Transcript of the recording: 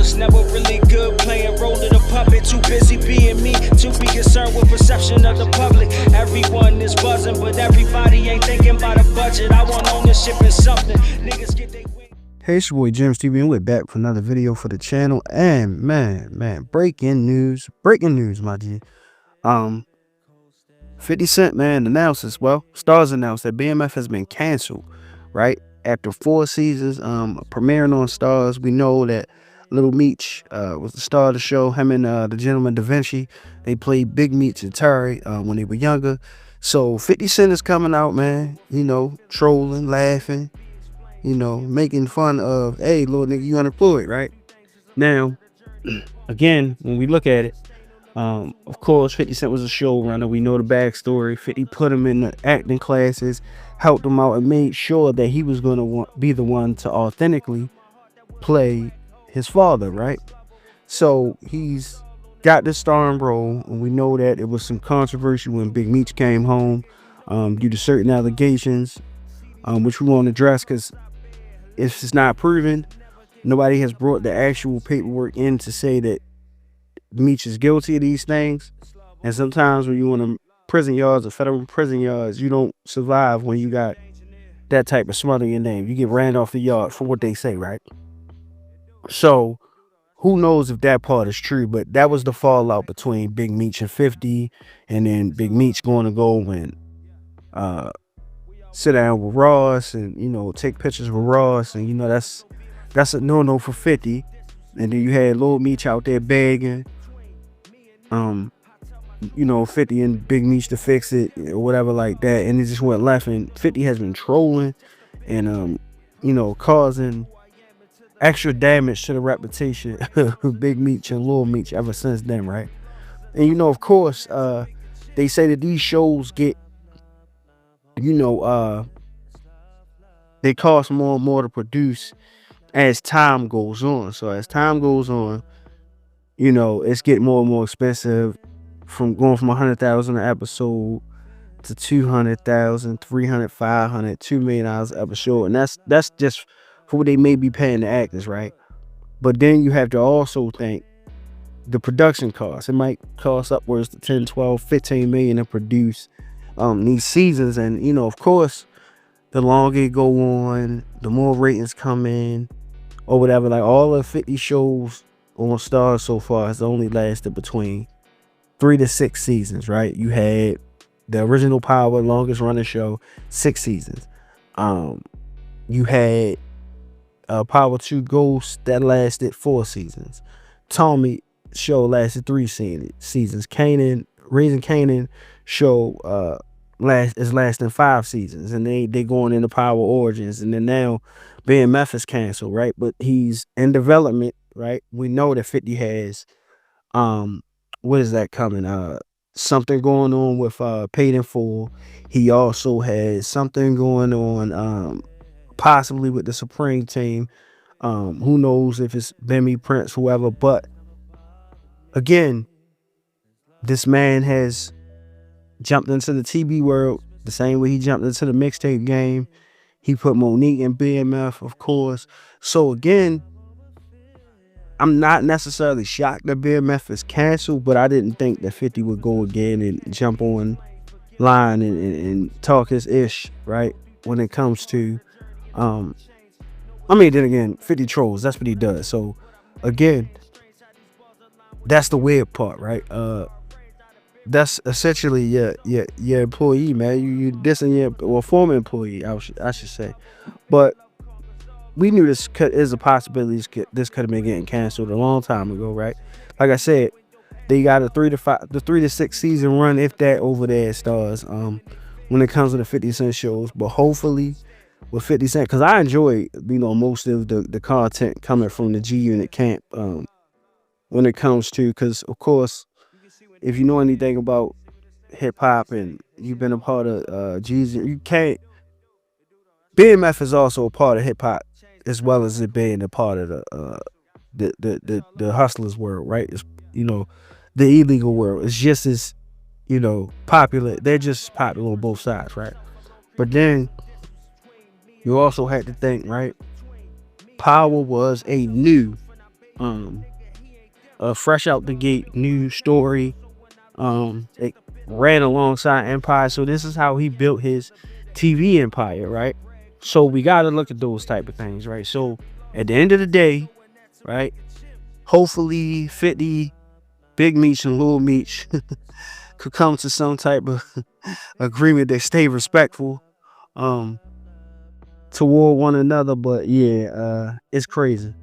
was never really good, playing role of the puppet. Too busy being me, to be concerned with perception of the public. Everyone is buzzing, but everybody ain't thinking about a budget. I want ownership in something. Niggas get they win. Hey, it's your boy James TV, and we're back for another video for the channel. And man, breaking news, my G. 50 Cent, man, announces, Starz announced that BMF has been canceled, right? After 4 seasons, premiering on Starz. We know that Lil Meech was the star of the show. Him and the gentleman Da Vinci, they played Big Meech and Terry when they were younger. So 50 Cent is coming out, man, you know, trolling, laughing, you know, making fun of, hey, little nigga, you unemployed, right? Now, again, when we look at it, of course, 50 Cent was a showrunner. We know the backstory. 50 put him in the acting classes, helped him out, and made sure that he was going to be the one to authentically play his father, right? So he's got this starring role, and we know that it was some controversy when Big Meech came home due to certain allegations, which we won't address because if it's not proven, nobody has brought the actual paperwork in to say that Meech is guilty of these things. And sometimes when you want to prison yards or federal prison yards, you don't survive when you got that type of smut in your name. You get ran off the yard for what they say, right? So who knows if that part is true, but that was the fallout between Big Meech and 50, and then Big Meech going to go and sit down with Ross and, you know, take pictures with Ross, and you know that's a no-no for 50. And then you had Lil Meech out there begging, you know, 50 and Big Meech to fix it or whatever like that, and it just went left. And 50 has been trolling and you know, causing extra damage to the reputation of Big Meech and Lil Meech ever since then, right? And you know, of course, they say that these shows get, you know, they cost more and more to produce as time goes on. So as time goes on, you know, it's getting more and more expensive, from going from 100,000 an episode to 200,000, 300, 500, $2 million an episode. And that's just for what they may be paying the actors, right? But then you have to also think the production costs. It might cost upwards to 10, 12, 15 million to produce these seasons. And, you know, of course, the longer it go on, the more ratings come in or whatever. Like all the 50 shows on Starz so far has only lasted between 3 to 6 seasons, right? You had the original Power, longest running show, 6 seasons. You had Power 2 Ghost that lasted 4 seasons. Tommy show lasted 3 seasons. Raising Kanan show is lasting 5 seasons, and they going into Power Origins, and then now BMF is canceled, right? But he's in development, right? We know that 50 has what is that coming? Something going on with Paid in Full. He also has something going on possibly with the Supreme Team. Who knows if it's Bemmy, Prince, whoever. But again, this man has jumped into the TV world the same way he jumped into the mixtape game. He put Monique in BMF, of course. So again, I'm not necessarily shocked that BMF is canceled, but I didn't think that 50 would go again and jump on line and talk his ish, right? When it comes to, I mean, then again, 50 trolls, that's what he does. So again, that's the weird part, right? That's essentially your employee, man. You dissing your former employee, I should say. But we knew this is a possibility. This could have been getting canceled a long time ago, right? Like I said, they got a 3 to 6 season run, if that, over there at Starz. When it comes to the 50 Cent shows, but hopefully with 50 Cent, because I enjoy, you know, most of the content coming from the G Unit camp. When it comes to, because of course, if you know anything about hip hop and you've been a part of G's, you can't. BMF is also a part of hip hop, as well as it being a part of the hustlers world, right? It's, you know, the illegal world. It's just as, you know, popular. They're just popular on both sides, right? But then you also had to think, right? Power was a new A fresh out the gate new story. It ran alongside Empire. So this is how he built his TV empire, right? So we got to look at those type of things, right? So at the end of the day, right? Hopefully 50, Big Meech and Lil Meech could come to some type of agreement that stay respectful toward one another. But yeah, it's crazy.